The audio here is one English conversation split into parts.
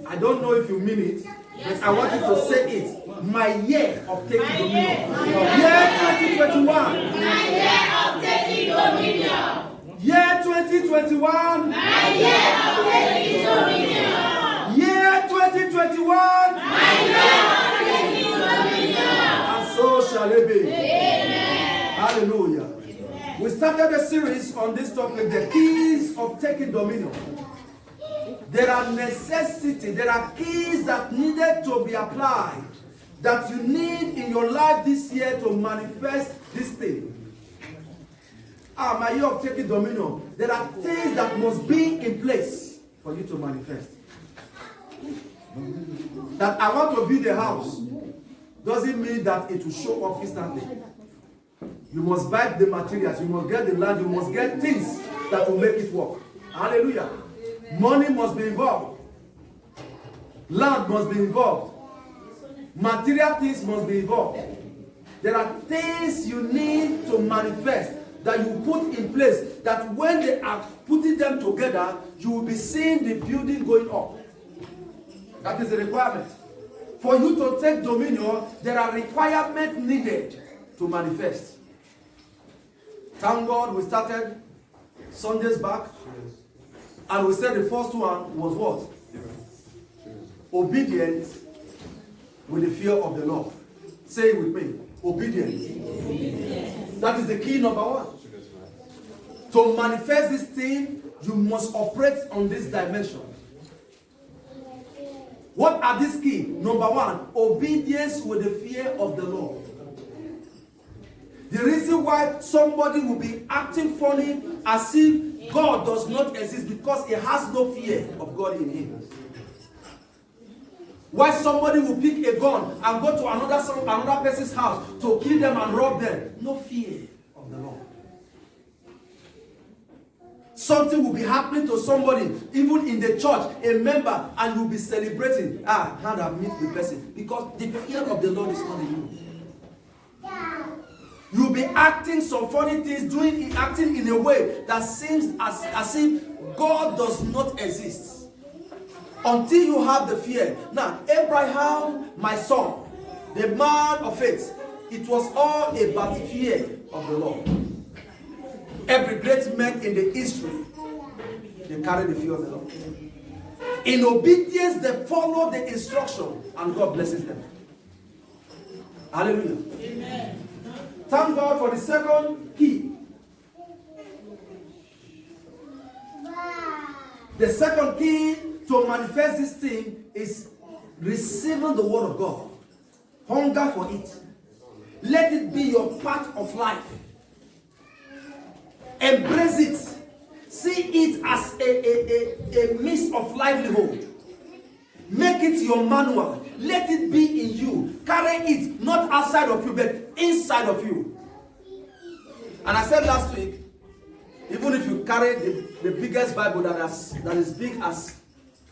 I don't know if you mean it, but I want you to say it. My year of taking dominion. Year 2021. My year of taking dominion. Year 2021. My year of taking dominion. Year 2021. My year of taking dominion. And so shall it be. Amen. Hallelujah. We started a series on this topic, the keys of taking dominion. There are necessities, there are keys that needed to be applied, that you need in your life this year to manifest this thing. My year of taking dominion, there are things that must be in place for you to manifest. That I want to build a house doesn't mean that it will show up instantly. You must buy the materials, you must get the land, you must get things that will make it work. Hallelujah. Money must be involved. Land must be involved. Material things must be involved. There are things you need to manifest that you put in place, that when they are putting them together, you will be seeing the building going up. That is the requirement. For you to take dominion, there are requirements needed to manifest. Thank God we started Sundays back, and we said the first one was what? Obedience with the fear of the Lord. Say it with me. Obedience. That is the key number one. To manifest this thing, you must operate on this dimension. What are these keys? Number one, obedience with the fear of the Lord. The reason why somebody will be acting funny as if God does not exist, because he has no fear of God in him. Why somebody will pick a gun and go to another person's house to kill them and rob them? No fear of the Lord. Something will be happening to somebody, even in the church, a member, and you'll be celebrating. How I meet the person. Because the fear of the Lord is not in you. You'll be acting some funny things, acting in a way that seems as if God does not exist. Until you have the fear. Now, Abraham, my son, the man of faith, it was all about fear of the Lord. Every great man in the history, they carry the fear of the Lord. In obedience, they follow the instruction, and God blesses them. Hallelujah. Amen. Thank God for the second key. The second key to manifest this thing is receiving the word of God. Hunger for it. Let it be your part of life. Embrace it. See it as a means of livelihood. Make it your manual. Let it be in you. Carry it not outside of you, but inside of you. And I said last week, even if you carry the biggest Bible that is big as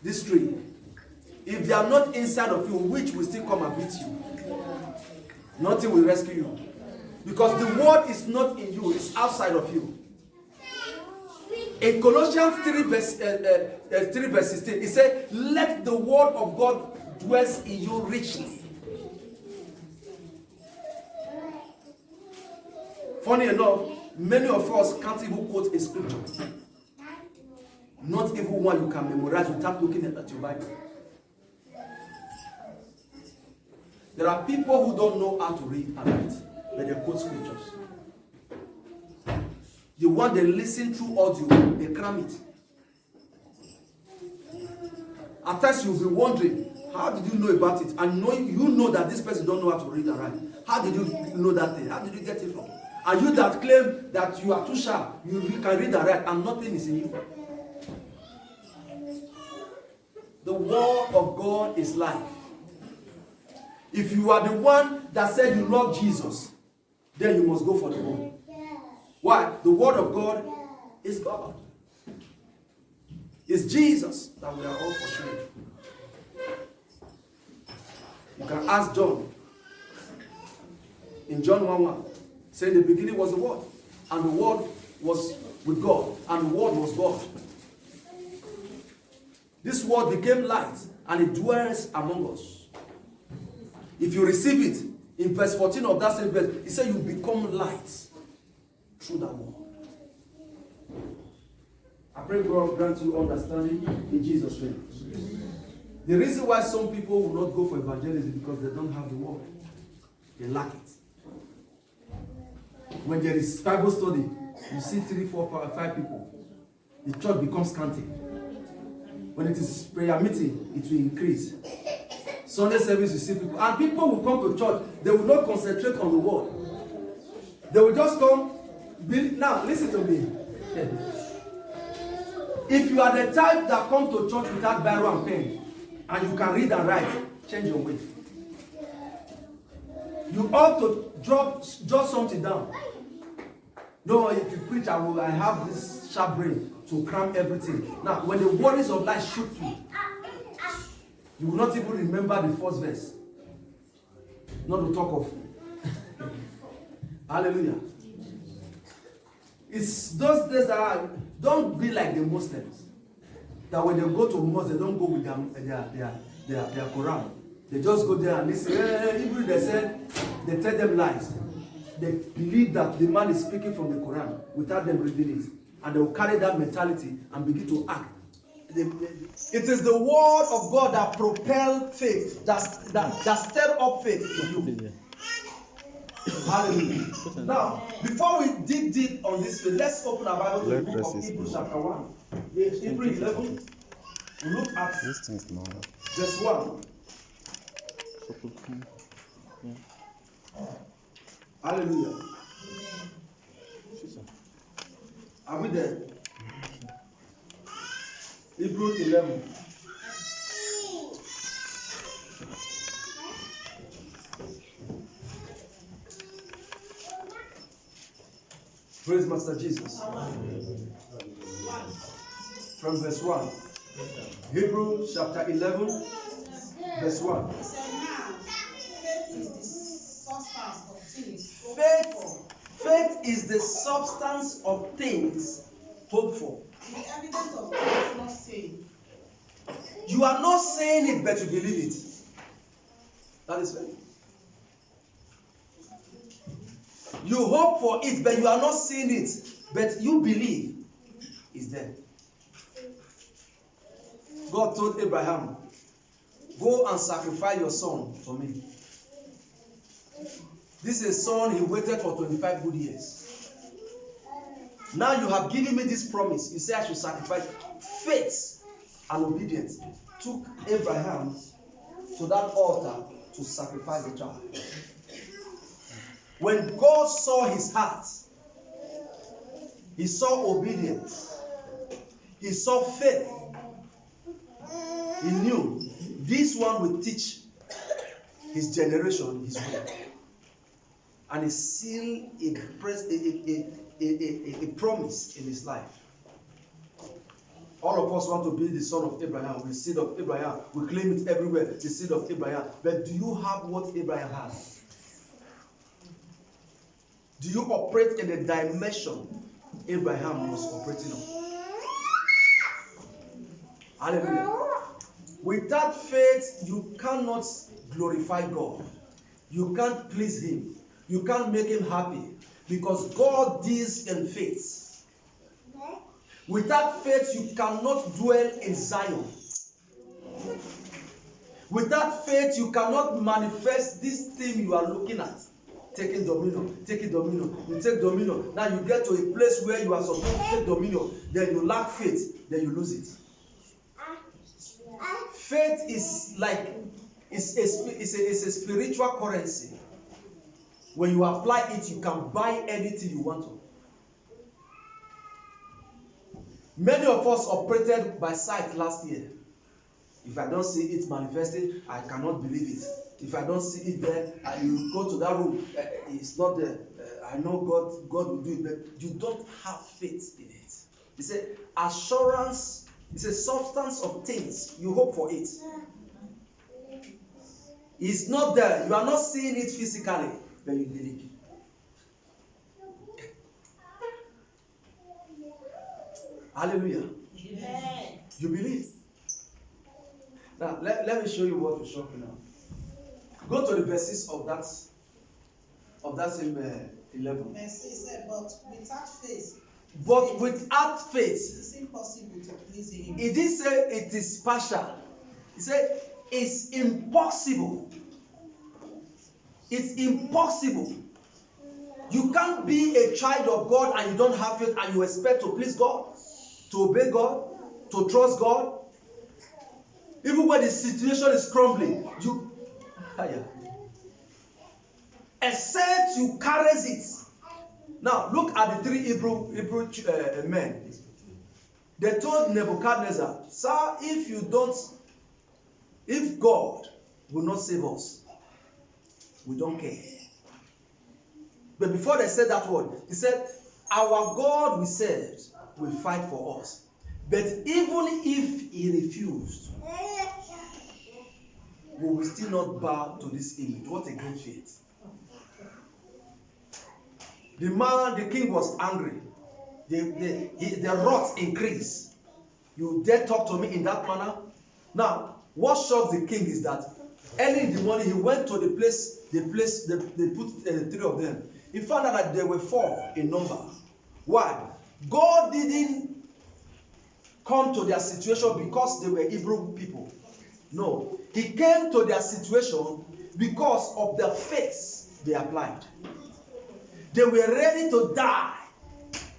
this tree, if they are not inside of you, which will still come and beat you? Nothing will rescue you. Because the word is not in you, it's outside of you. In Colossians 3 verse 16, it says, let the word of God dwell in you richly. Funny enough, many of us can't even quote a scripture. Not even one you can memorize without looking at your Bible. There are people who don't know how to read and write, but they quote scriptures. The one they listen through audio, they cram it. At times you'll be wondering, how did you know about it? And you know that this person don't know how to read and write. How did you know that thing? How did you get it from? And you that claim that you are too sharp, you can read and write, and nothing is in you. The word of God is life. If you are the one that said you love Jesus, then you must go for the word. Why? The word of God is God. It's Jesus that we are all pursuing. You can ask John. In John 1:1, saying the beginning was the word, and the word was with God, and the word was God. This word became light and it dwells among us. If you receive it, in verse 14 of that same verse, it said you become light through that word. I pray God grant you understanding in Jesus' name. The reason why some people will not go for evangelism is because they don't have the word. They lack it. When there is Bible study, you see 3, 4, 5 people. The church becomes scanty. When it is prayer meeting, it will increase. Sunday service, you see people. And people will come to church. They will not concentrate on the word. They will just come. Now, listen to me. If you are the type that come to church without Bible and pen, and you can read and write, change your way. You ought to jot something down. No, if you preach, I have this sharp brain to cram everything. Now, when the worries of life shoot you, you will not even remember the first verse. Not to talk of. Hallelujah. It's those days that are, don't be like the Muslims. That when they go to mosque, they don't go with their Quran. They just go there and listen. Even they said, they tell them lies. They believe that the man is speaking from the Quran without them reading it. And they will carry that mentality and begin to act. It is the word of God that propels faith, that stirs up faith in you. Hallelujah. Now, before we dig deep on this faith, let's open our Bible to the book of Hebrews chapter 1. Hebrews 11. We look at verse 1. Hallelujah. Are we there? Hebrews 11. Praise Master Jesus. From verse 1. Hebrews chapter 11, verse 1. Faith is the substance of things hoped for. The evidence of things not seen. You are not saying it, but you believe it. That is faith. You hope for it, but you are not seeing it, but you believe it's there. God told Abraham, go and sacrifice your son for me. This is a son he waited for 25 good years. Now you have given me this promise. You say I should sacrifice. Faith and obedience took Abraham to that altar to sacrifice the child. When God saw his heart, he saw obedience, he saw faith. He knew this one will teach his generation his way. And he sealed a promise in his life. All of us want to be the son of Abraham, the seed of Abraham. We claim it everywhere, the seed of Abraham. But do you have what Abraham has? Do you operate in the dimension Abraham was operating on? Hallelujah. Without faith, you cannot glorify God. You can't please him. You can't make him happy. Because God deals in faith. Without faith, you cannot dwell in Zion. Without faith, you cannot manifest this thing you are looking at. Taking dominion, taking dominion. You take dominion. Now you get to a place where you are supposed to take dominion. Then you lack faith. Then you lose it. Faith is like it's a spiritual currency. When you apply it, you can buy anything you want to. Many of us operated by sight last year. If I don't see it manifested, I cannot believe it. If I don't see it there, and you go to that room, it's not there. I know God will do it, but you don't have faith in it. It's an assurance, it's a substance of things. You hope for it. It's not there. You are not seeing it physically, but you believe. Hallelujah. Amen. You believe. Now, let me show you what will shock you now. Go to the verses of that same 11. Mercy said, but without faith, But without it faith, is impossible to please him. he didn't say it is partial. He said it's impossible. It's impossible. You can't be a child of God and you don't have faith and you expect to please God, to obey God, to trust God. Even when the situation is crumbling, except you carry it. Now look at the 3 Hebrew men. They told Nebuchadnezzar, "Sir, if God will not save us, we don't care." But before they said that word, he said, "Our God we serve will fight for us. But even if he refused, we will still not bow to this image." What a great faith. The king was angry. The wrath increased. You dare talk to me in that manner? Now, what shocked the king is that early in the morning he went to the place they put 3 of them. He found out that there were 4 in number. Why? God didn't come to their situation because they were Hebrew people. No, he came to their situation because of the faith they applied. They were ready to die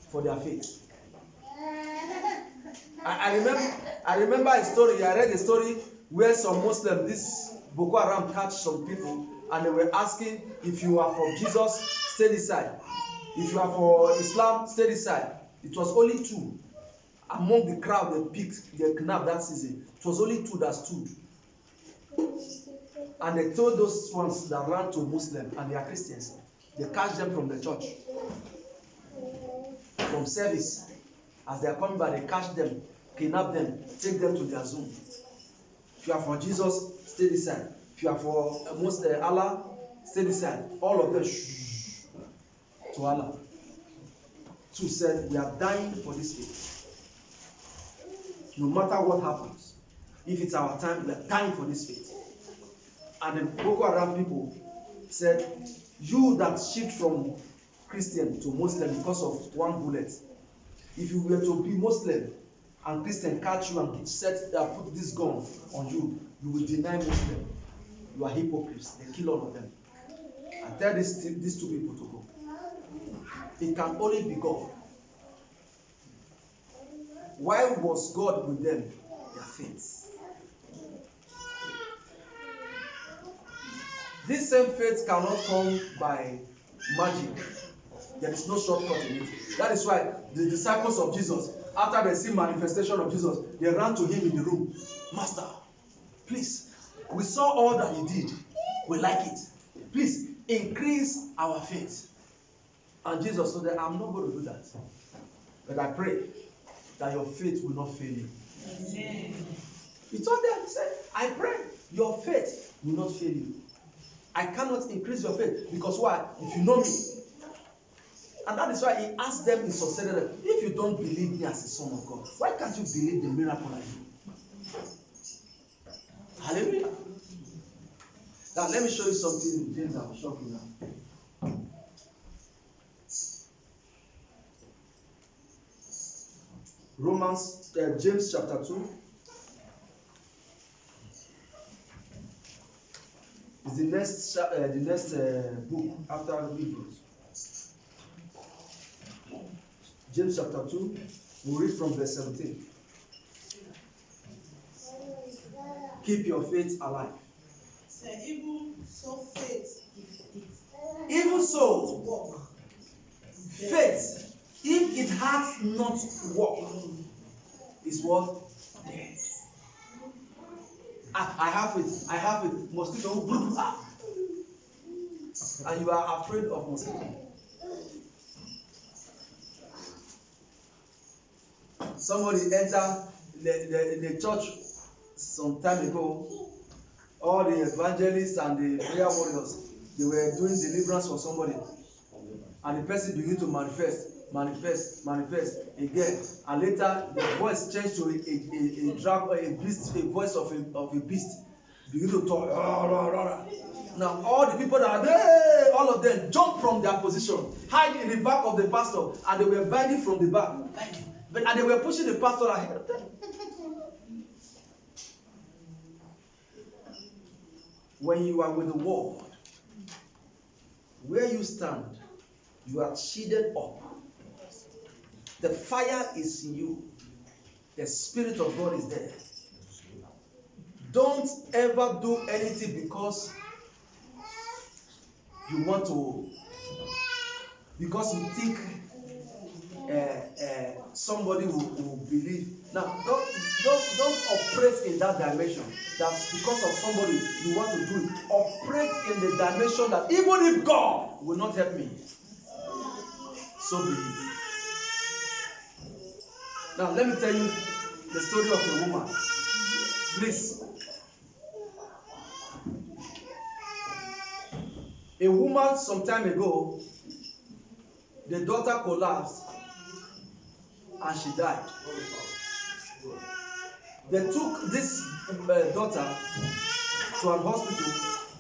for their faith. I remember a story. I read a story where some Muslims, this Boko Haram, catch some people and they were asking, if you are for Jesus, stay this side. If you are for Islam, stay this side. It was only 2 among the crowd they kidnapped that season. It was only 2 that stood. And they told those ones that ran to Muslim and they are Christians. They catch them from the church, from service. As they are coming back, they catch them, kidnap them, take them to their zone. If you are for Jesus, stay this side. If you are for Allah, stay this side. All of them to Allah. 2 said, "We are dying for this faith. No matter what happens, if it's our time, we are dying for this faith." And the Boko Haram people said, "You that shift from Christian to Muslim because of 1 bullet, if you were to be Muslim and Christian catch you and put this gun on you, you will deny Muslim. You are hypocrites." They kill all of them. I tell these 2 people to go. It can only be God. Why was God with them? Their faith. This same faith cannot come by magic. There is no shortcut in it. That is why the disciples of Jesus, after they see manifestation of Jesus, they ran to him in the room. "Master, please, we saw all that you did. We like it. Please increase our faith." And Jesus told them, "I'm not going to do that. But I pray that your faith will not fail you." Amen. He told them, he said, "I pray your faith will not fail you. I cannot increase your faith because why? If you know me." And that is why he asked them in sincerity, "If you don't believe me as a son of God, why can't you believe the miracle I do?" Hallelujah. Now let me show you something in James that will shock you now. James chapter 2. Is the next book after Hebrews. James chapter 2, we'll read from verse 17. Keep your faith alive. Even so, faith, Even so, faith, if it has not worked, is what? Dead. I have it. Mosquito. And you are afraid of mosquito. Somebody entered the church some time ago. All the evangelists and the prayer warriors, they were doing deliverance for somebody. And the person began to manifest. manifest again, and later the voice changed to a beast, a voice of a beast, begin to talk. Now all the people that are there, all of them jump from their position, hide in the back of the pastor, and they were binding from the back, and they were pushing the pastor ahead of them. When you are with the world, where you stand, you are shielded up. The fire is in you. The Spirit of God is there. Don't ever do anything because you want to, because you think somebody will believe. Now, don't operate in that dimension. That's because of somebody you want to do it. Operate in the dimension that even if God will not help me, so be it. Now, let me tell you the story of a woman. Please. A woman some time ago, the daughter collapsed and she died. They took this daughter to an hospital,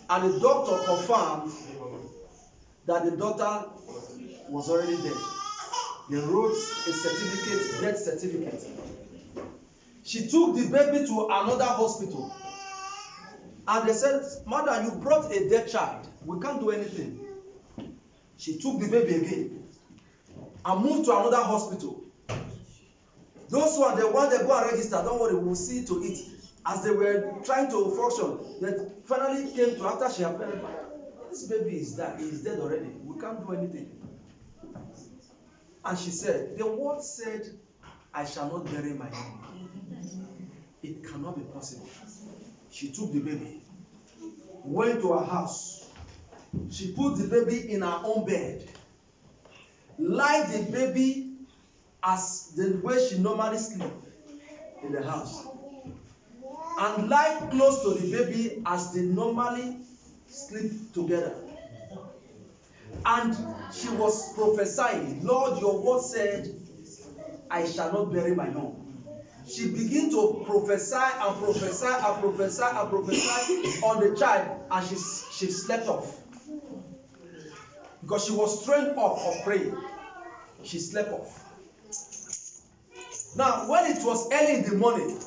and the doctor confirmed that the daughter was already dead. They wrote a certificate, death certificate. She took the baby to another hospital, and they said, "Madam, you brought a dead child. We can't do anything." She took the baby again and moved to another hospital. Those who are the ones that go and register, don't worry, we'll see to it. As they were trying to function, they finally came to, after she appeared, "This baby is dead. He is dead already. We can't do anything." And she said, "The word said, I shall not bury my own. It cannot be possible." She took the baby, went to her house. She put the baby in her own bed, lied the baby as the way she normally sleep in the house, and lie close to the baby as they normally sleep together. And she was prophesying, "Lord, your word said, I shall not bury my own." She began to prophesy and prophesy and prophesy and prophesy on the child, and she slept off. Because she was trained up of praying. She slept off. Now, when it was early in the morning,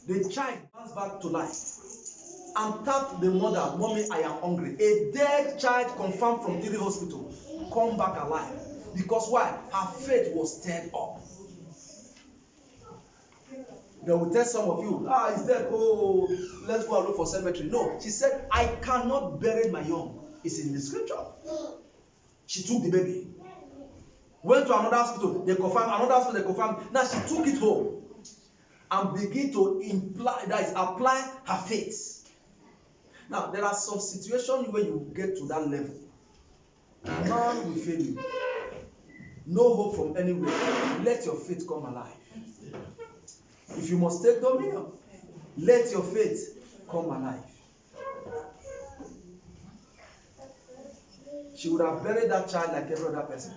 the child bounced back to life and tapped the mother, "Mommy, I am hungry." A dead child confirmed from the hospital, come back alive. Because why? Her faith was stirred up. They will tell some of you, "It's dead. Oh, let's go and look for cemetery." No, she said, "I cannot bury my young." It's in the scripture. She took the baby, went to another hospital, they confirmed, another hospital, they confirmed. Now she took it home and began to apply her faith. Now, there are some situations where you get to that level. Man will fail you. No hope from anywhere. Let your faith come alive. If you must take dominion, let your faith come alive. She would have buried that child like every other person.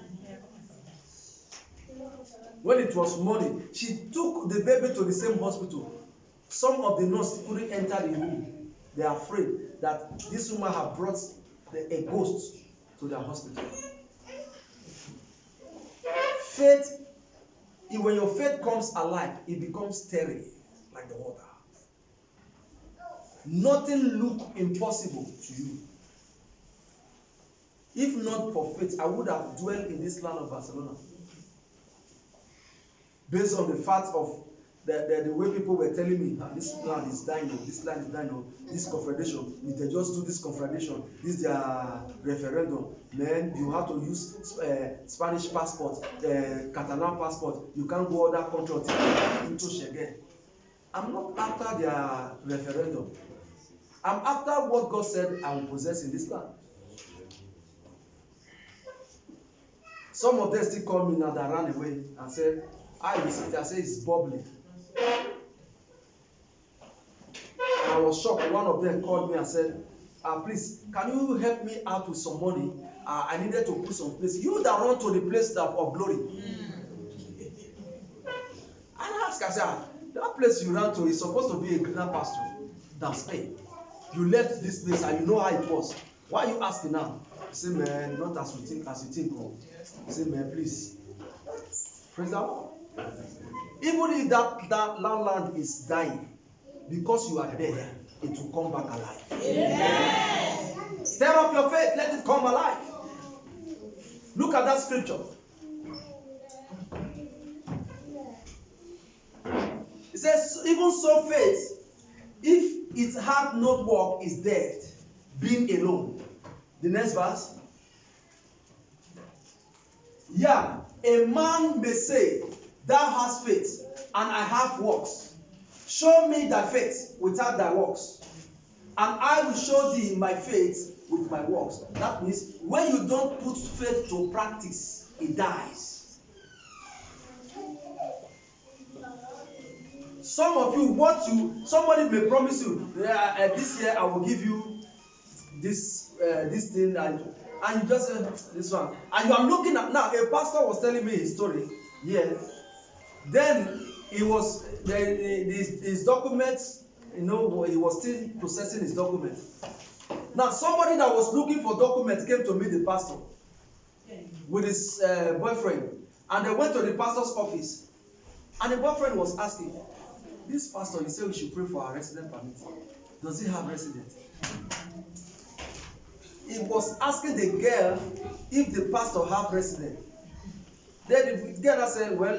When it was morning, she took the baby to the same hospital. Some of the nurses couldn't enter the room. They are afraid that this woman had brought a ghost to their hospital. Faith, when your faith comes alive, it becomes steady like the water. Nothing looks impossible to you. If not for faith, I would have dwelled in this land of Barcelona. Based on the fact of the way people were telling me, "This land is dying, this land is dying, this confederation, if they just do this confederation, this is their referendum, man, you have to use Spanish passport, Catalan passport, you can't go other country into Schengen." I'm not after their referendum. I'm after what God said I will possess in this land. Some of them still call me now that ran away and said, "I said it's bubbling." I was shocked. One of them called me and said, please, can you help me out with some money? I needed to put some place. You that run to the place of glory. I ask, I said, that place you ran to is supposed to be a greener pasture than Spain. You left this place and you know how it was. Why are you asking now? He said, man, not as you think. Oh. He said, man, please. Praise the Lord. Even if that land is dying, because you are there, it will come back alive. Amen. Stir up your faith, let it come alive. Look at that scripture. It says, even so faith, if it hath not work, is dead, being alone. The next verse. Yeah, a man may say, thou hast faith, and I have works. Show me thy faith without thy works, and I will show thee my faith with my works. That means when you don't put faith to practice, it dies. Some of you, somebody may promise you, this year I will give you this thing, and you just say this one, and you are looking at now. A pastor was telling me his story. Yeah. Then he was his documents. He was still processing his documents. Now somebody that was looking for documents came to meet the pastor with his boyfriend, and they went to the pastor's office, and the boyfriend was asking, this pastor, he said we should pray for our resident permit. Does he have resident? He was asking the girl if the pastor have resident. Then the girl said, well,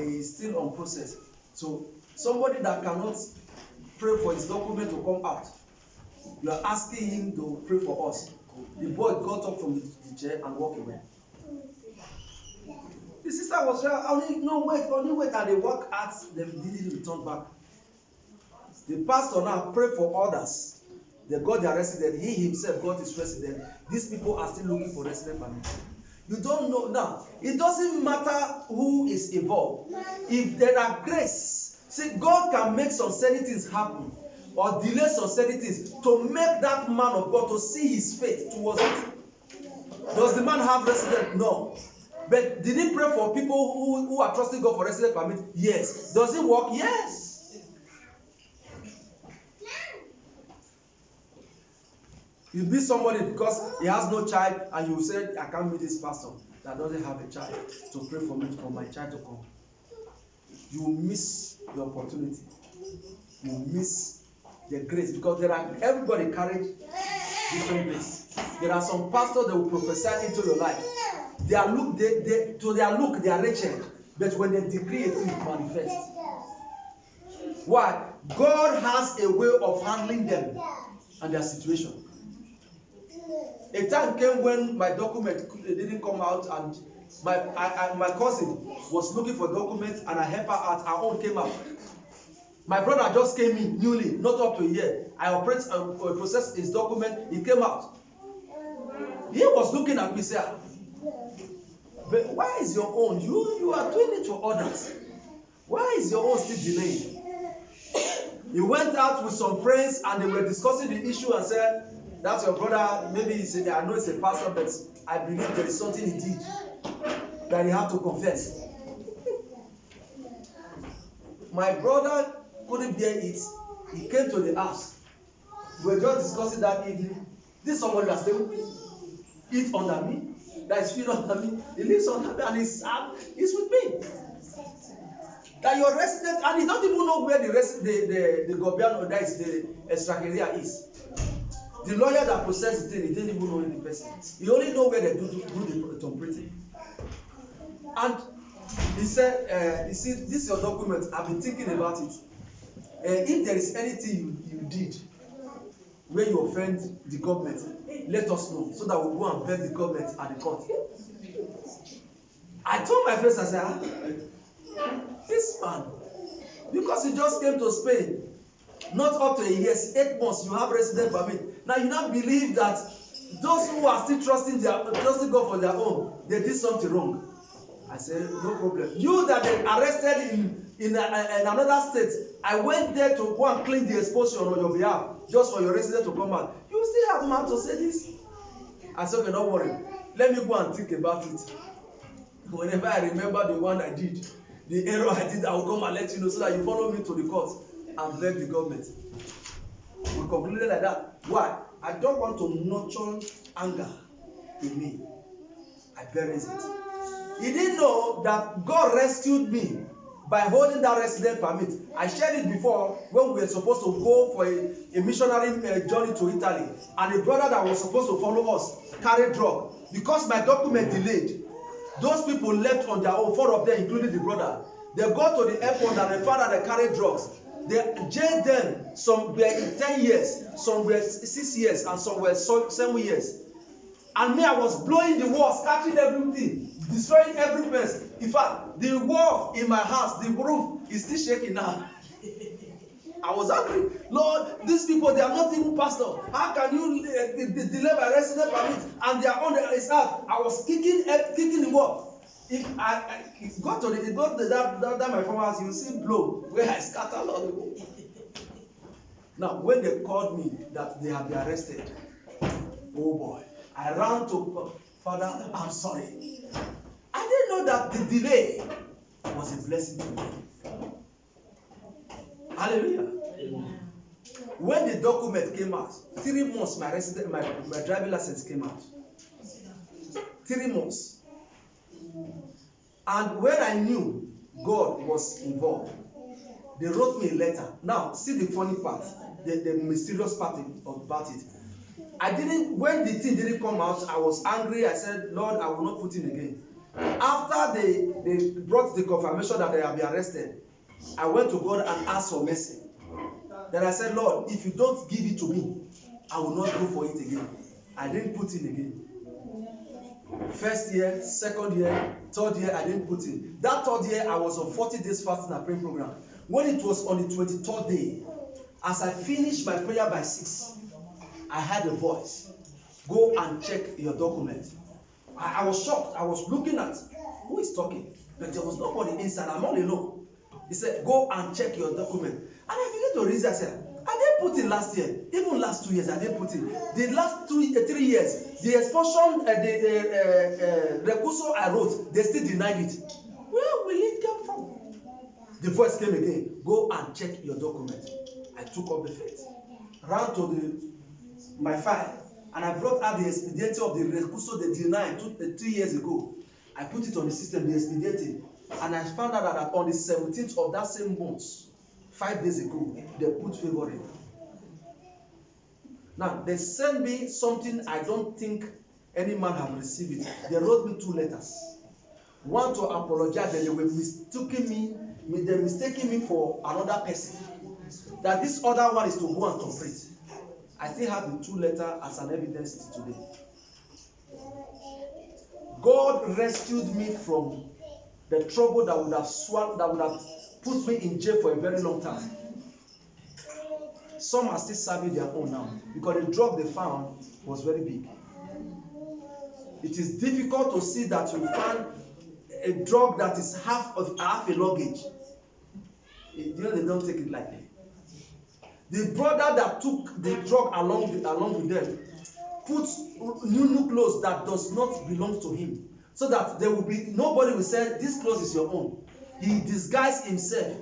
he's still on process. So somebody that cannot pray for his document to come out, you are asking him to pray for us. The boy got up from the chair and walked away. The sister was there, only wait, and they work out, they didn't return back. The pastor now pray for others. They got their resident. He himself got his resident. These people are still looking for resident permit. You don't know now. It doesn't matter who is involved. If there are grace, see, God can make some certain things happen or delay some certain things to make that man of God to see his faith towards it. Does the man have resident? No. But did he pray for people who are trusting God for resident permit? Yes. Does it work? Yes. You meet somebody because he has no child, and you say, I can't meet this pastor that doesn't have a child to pray for me, for my child to come. You miss the opportunity. You miss the grace, because everybody carries different grace. There are some pastors that will prophesy into your life. To their look, they are wretched, but when they decree a thing, it manifests. Why? God has a way of handling them and their situation. A time came when my document didn't come out, and my cousin was looking for documents, and I helped her out. Her own came out. My brother just came in newly, not up to a year. I processed his document. He came out. He was looking at me, saying, "But why is your own? You are doing it for others. Why is your own still delaying?" He went out with some friends, and they were discussing the issue and said, "That's your brother. Maybe he said, I know it's a pastor, but I believe there is something he did that he had to confess." My brother couldn't bear it. He came to the house. We were just discussing that evening. This is somebody that still eats under me, that is feeding under me. He lives under me, and he's with me. That your resident, and he don't even know where the Gobiano, that is the Extracaria is. The lawyer that processed the thing, he didn't even know any person. He only know where they do the interpreting. And he said, "You see, this is your document. I've been thinking about it. If there is anything you did where you offend the government, let us know, so that we'll go and beg the government at the court." I told my friends, I said, this man, because he just came to Spain, not up to a year, 8 months, you have resident permit. Now you now believe that those who are still trusting God for their own, they did something wrong. I said, no problem. You that they arrested in another state, I went there to go and clean the exposure on your behalf. just for your resident to come out. You still have mouth to say this. I said, okay, don't worry. Let me go and think about it. Whenever I remember the one I did, the error I did, I will come and let you know so that you follow me to the court and beg the government. We concluded like that. Why? I don't want to nurture anger in me. I bury it. He didn't know that God rescued me by holding that resident permit. I shared it before when we were supposed to go for a missionary journey to Italy, and a brother that was supposed to follow us carried drug. Because my document delayed, those people left on their own, 4 of them, including the brother. They got to the airport and they found that they carried drugs. They jailed them. Some were 10 years, some were 6 years, and some were 7 years. And me, I was blowing the walls, catching everything, destroying every place. In fact, the wall in my house, the roof is still shaking now. I was angry. Lord, these people, they are not even pastor. How can you delay my resident permit? And they are on his heart. I was kicking the wall. If it got to that my former house, you see blow where I scatter all the way. Now, when they called me that they have been arrested, oh boy, I ran to Father, I'm sorry. I didn't know that the delay was a blessing to me. Hallelujah. Amen. When the document came out, 3 months my driving license came out. 3 months. And when I knew God was involved, they wrote me a letter. Now, see the funny part, the mysterious part about it. When the thing didn't come out, I was angry. I said, Lord, I will not put in again. After they brought the confirmation that they have been arrested, I went to God and asked for mercy. Then I said, Lord, if you don't give it to me, I will not go for it again. I didn't put in again. First year, second year, third year, I didn't put in. That third year, I was on 40 days fasting and praying program. When it was on the 23rd day, as I finished my prayer by 6, I heard a voice. Go and check your document. I was shocked. I was looking at who is talking, but there was nobody inside. I'm all alone. He said, go and check your document. And I began to reason. I said, I didn't put in last year. Even last 2 years, I didn't put in. The last 3 years, the expulsion, the recusal I wrote, they still denied it. Where will it come from? The voice came again. Go and check your document. I took up the faith. Ran to my file. And I brought out the expediency of the recusal they denied 2 years ago. I put it on the system, the expediency. And I found out that on the 17th of that same month, 5 days ago, they put favor in. Now, they sent me something I don't think any man have received it. They wrote me 2 letters. One to apologize that they were mistaking me for another person. That this other one is to go and complete. I still have the 2 letters as an evidence today. God rescued me from the trouble that would have put me in jail for a very long time. Some are still serving their own now because the drug they found was very big. It is difficult to see that you find a drug that is half a luggage. You know, they don't take it lightly. The brother that took the drug along with them put new clothes that does not belong to him, so that there will be nobody will say this clothes is your own. He disguised himself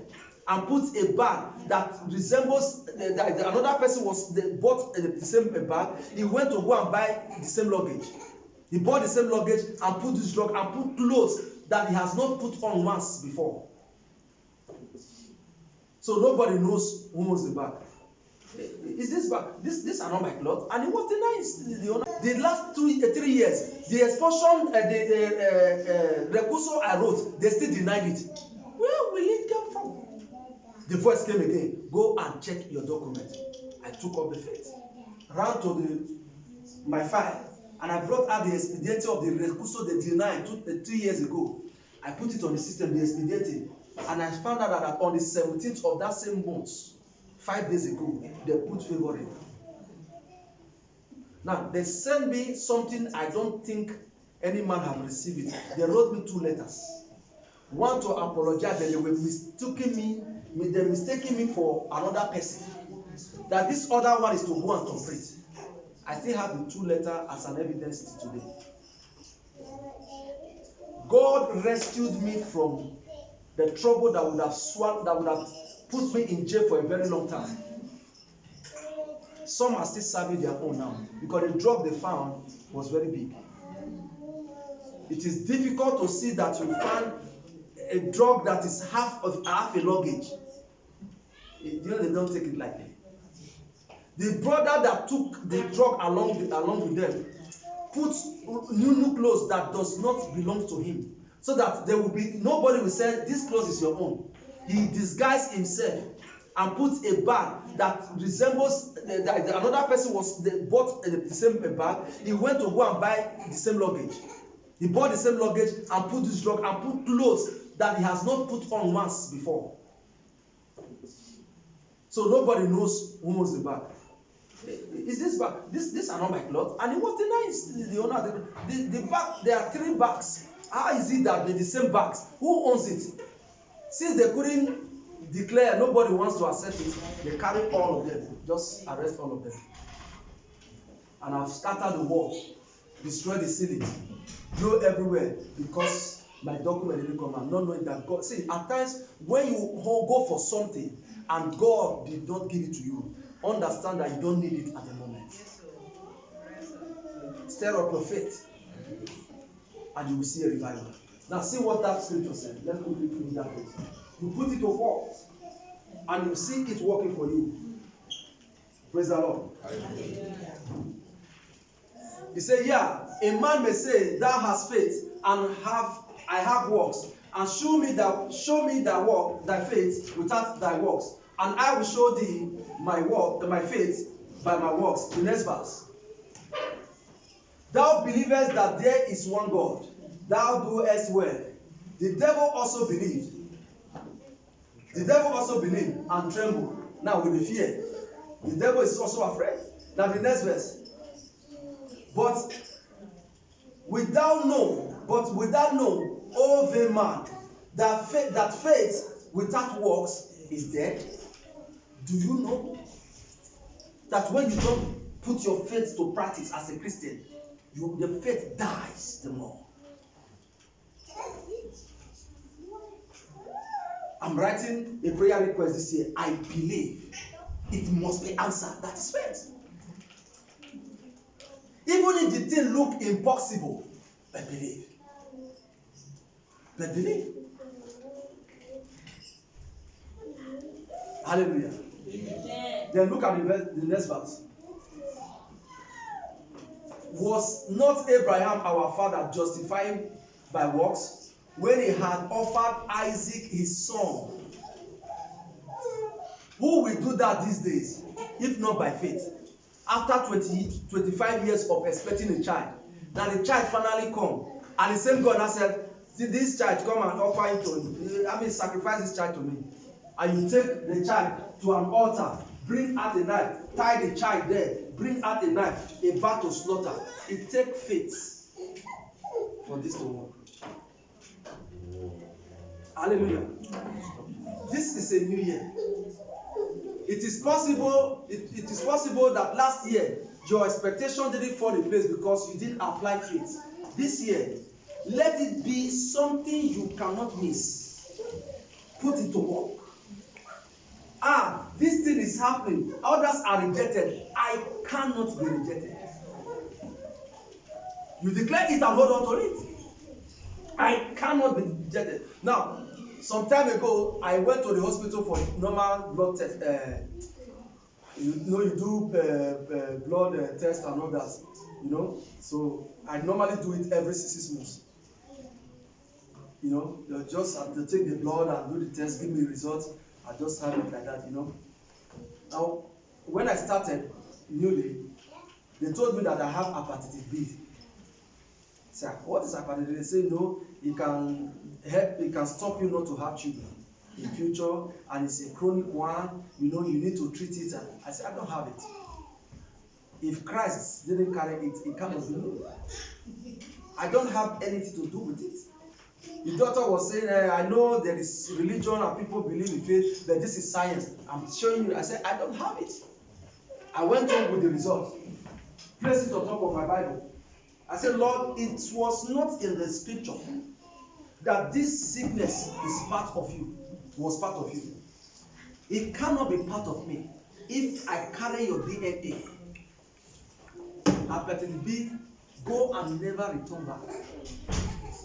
and put a bag that resembles another person bought the same bag. He went to go and buy the same luggage. He bought the same luggage and put this drug and put clothes that he has not put on once before. So nobody knows who owns the bag. Is this bag? These are not my clothes. And he was denying the owner. The last 3 years, the expulsion, the recusal I wrote, they still denied it. Where will it come from? The voice came again. Go and check your document. I took up the faith. Ran to my file. And I brought out the expediency of the recusal they denied 3 years ago. I put it on the system, the expediency. And I found out that on the 17th of that same month, 5 days ago, they put favor in. Now, they sent me something I don't think any man have received it. They wrote me 2 letters. One to apologize that they were mistaking me for another person. that this other one is to go and complete. I still have the 2 letters as an evidence today. God rescued me from the trouble that would have put me in jail for a very long time. Some are still serving their own now because the drug they found was very big. It is difficult to see that you find a drug that is half a luggage. You know, they don't take it lightly. The brother that took the drug along with them put new clothes that does not belong to him, so that there will be nobody will say this clothes is your own. He disguised himself and put a bag that resembles another person bought the same bag. He went to go and buy the same luggage. He bought the same luggage and put this drug and put clothes that he has not put on once before. So nobody knows who owns the bag. Is this bag? These are not my clothes. And it was the owner. The bag, there are 3 bags. How is it that they're the same bags? Who owns it? Since they couldn't declare, nobody wants to accept it, they carry all of them. Just arrest all of them. And I've scattered the wall, destroyed the ceiling, blow everywhere because my document didn't come out, not knowing that God. See, at times when you go for something and God did not give it to you, understand that you don't need it at the moment. Stir up your faith and you will see a revival. Now see what that scripture said. Let's quickly finish that place. You put it to work and you see it working for you. Praise the Lord. He said, yeah, a man may say, thou hast faith and I have works, and show me thy faith without thy works, and I will show thee my faith by my works. The next verse. Thou believest that there is one God, thou doest well. The devil also believed. The devil also believed and trembled. Now with the fear. The devil is also afraid. Now the next verse. But without know, O vain man, that faith without works is dead. Do you know that when you don't put your faith to practice as a Christian, the faith dies the more? I'm writing a prayer request this year. I believe it must be answered. That is faith. Even if the thing look impossible, but believe. But believe. Hallelujah. Amen. Then look at the next verse. Was not Abraham our father justified by works when he had offered Isaac his son? Who will do that these days, if not by faith? After 25 years of expecting a child, now the child finally come, and the same God has said, see this child, come and offer it to me. Sacrifice this child to me. And you take the child to an altar, bring out a knife, tie the child there, bring out a knife, a bat to slaughter. It takes faith for this to work. Hallelujah. This is a new year. It is possible that last year your expectation didn't fall in place because you didn't apply faith. This year, let it be something you cannot miss. Put it to work. This thing is happening. Others are rejected. I cannot be rejected. You declare it and hold on to it. I cannot be rejected. Now, some time ago, I went to the hospital for normal blood test. You do blood test and all that. So I normally do it every 6 months. You just have to take the blood and do the test, give me results. I just have it like that. Now, when I started newly, they told me that I have hepatitis B. So, what is hepatitis? They say no, it can help, it can stop you not to have children in future, and it's a chronic one. You need to treat it. And I said, I don't have it. If Christ didn't carry it, it cannot be me. I don't have anything to do with it. The doctor was saying, I know there is religion and people believe in faith, but this is science. I'm showing you. I said, I don't have it. I went home with the result. Placed it on top of my Bible. I said, Lord, it was not in the scripture that this sickness is part of you, was part of you. It cannot be part of me if I carry your DNA. Hepatitis B, go and never return back.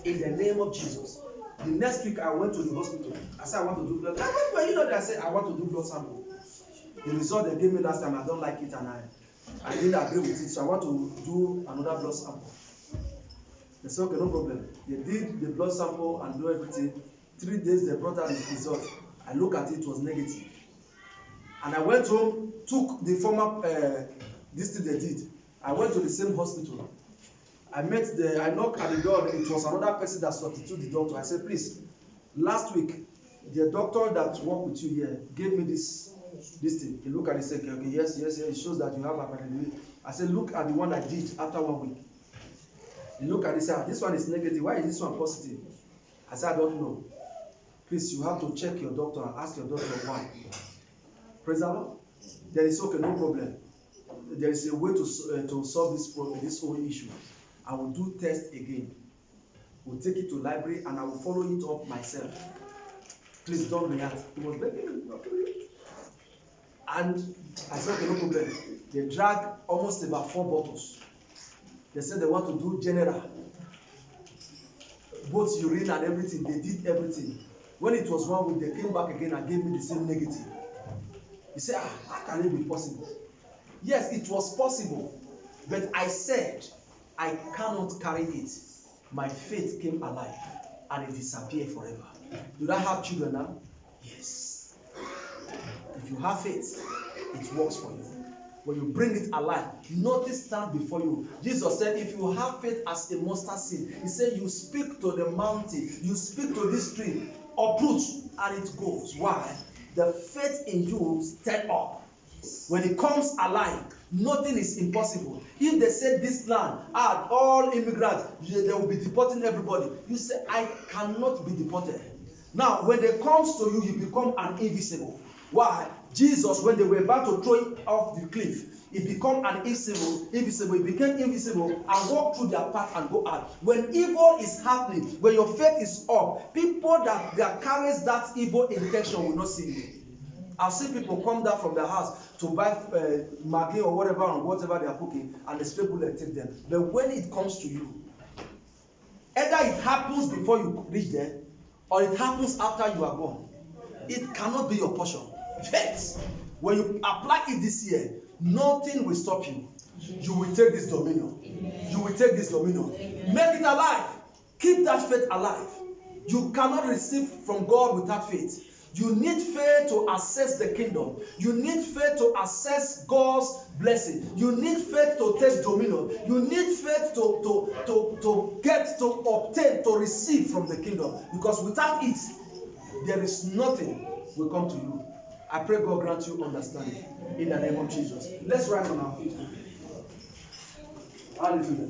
In the name of Jesus. The next week I went to the hospital. I said I want to do blood. You know that I said I want to do blood sample. The result they gave me last time, I don't like it and I didn't agree with it. So I want to do another blood sample. They said, okay, no problem. They did the blood sample and do everything. 3 days they brought out the result. I look at it, it was negative. And I went home, took the former this thing they did. I went to the same hospital. I knocked at the door. It was another person that substituted the doctor. I said, please, last week, the doctor that worked with you here gave me this thing. He looked at it and said, okay, yes, it shows that you have hepatitis B. I said, look at the one I did after 1 week. He looked at it and said, this one is negative. Why is this one positive? I said, I don't know. Please, you have to check your doctor and ask your doctor why. Praise the Lord. Then it's okay, no problem. There is a way to solve this whole issue. I will do test again. We'll take it to library and I will follow it up myself. Please don't react. He was begging me not to react. And I said, okay, no problem. They dragged almost about 4 bottles. They said they want to do general. Both urine and everything. They did everything. When it was 1 week, they came back again and gave me the same negative. He said, how can it be possible? Yes, it was possible. But I said, I cannot carry it. My faith came alive and it disappeared forever. Do I have children now? Yes. If you have faith, it works for you. When you bring it alive, nothing stands before you. Jesus said, if you have faith as a mustard seed, he said, you speak to the mountain, you speak to this tree, uproot, and it goes. Why? The faith in you step up. When it comes alive, nothing is impossible. If they said this land, all immigrants, they will be deporting everybody. You say, I cannot be deported. Now, when it comes to you, you become an invisible. Why? Jesus, when they were about to throw him off the cliff, he became an invisible. He became invisible and walked through their path and go out. When evil is happening, when your faith is up, people that carries that evil intention will not see you. I've seen people come down from their house to buy Maggi or whatever and whatever they are cooking, and the stray bullet take them. But when it comes to you, either it happens before you reach there, or it happens after you are gone. It cannot be your portion. Faith. When you apply it this year, nothing will stop you. You will take this dominion. You will take this dominion. Make it alive. Keep that faith alive. You cannot receive from God without faith. You need faith to access the kingdom. You need faith to access God's blessing. You need faith to take dominion. You need faith to get, to obtain, to receive from the kingdom. Because without it, there is nothing will come to you. I pray God grant you understanding in the name of Jesus. Let's rise on our feet. Hallelujah.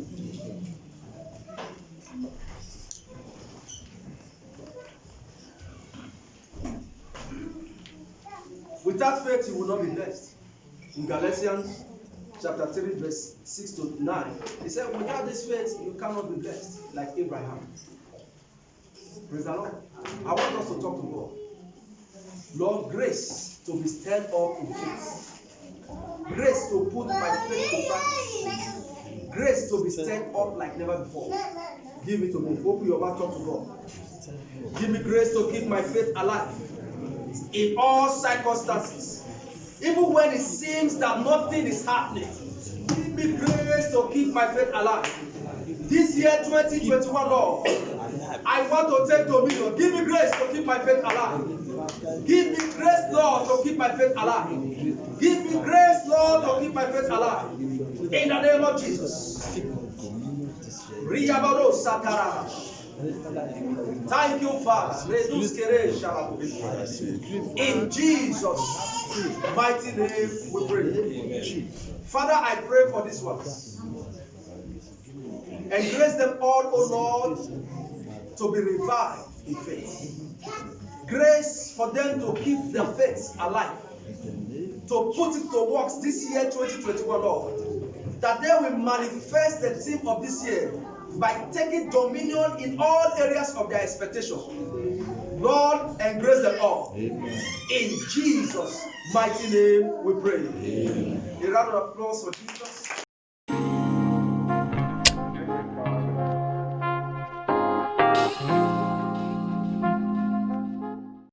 Without faith, you will not be blessed. In Galatians chapter 3, verse 6 to 9, he said, without this faith, you cannot be blessed like Abraham. Praise the Lord. I want us to talk to God. Lord, grace to be stirred up in faith. Grace to put my faith to practice. Grace to be stirred up like never before. Give it to me. Open your mouth, talk to God. Give me grace to keep my faith alive in all circumstances. Even when it seems that nothing is happening, give me grace to keep my faith alive. This year 2021, Lord, I want to take dominion. Give me grace to keep my faith alive. Give me grace, Lord, to keep my faith alive. Give me grace, Lord, to keep my faith alive. In the name of Jesus. Thank you, Father. In Jesus' mighty name we pray. Father, I pray for these ones. And grace them all, O Lord, to be revived in faith. Grace for them to keep their faith alive. to put it to works this year 2021, Lord. That they will manifest the theme of this year by taking dominion in all areas of their expectation. Lord, embrace them all. Amen. In Jesus' mighty name we pray. Amen. A round of applause for Jesus.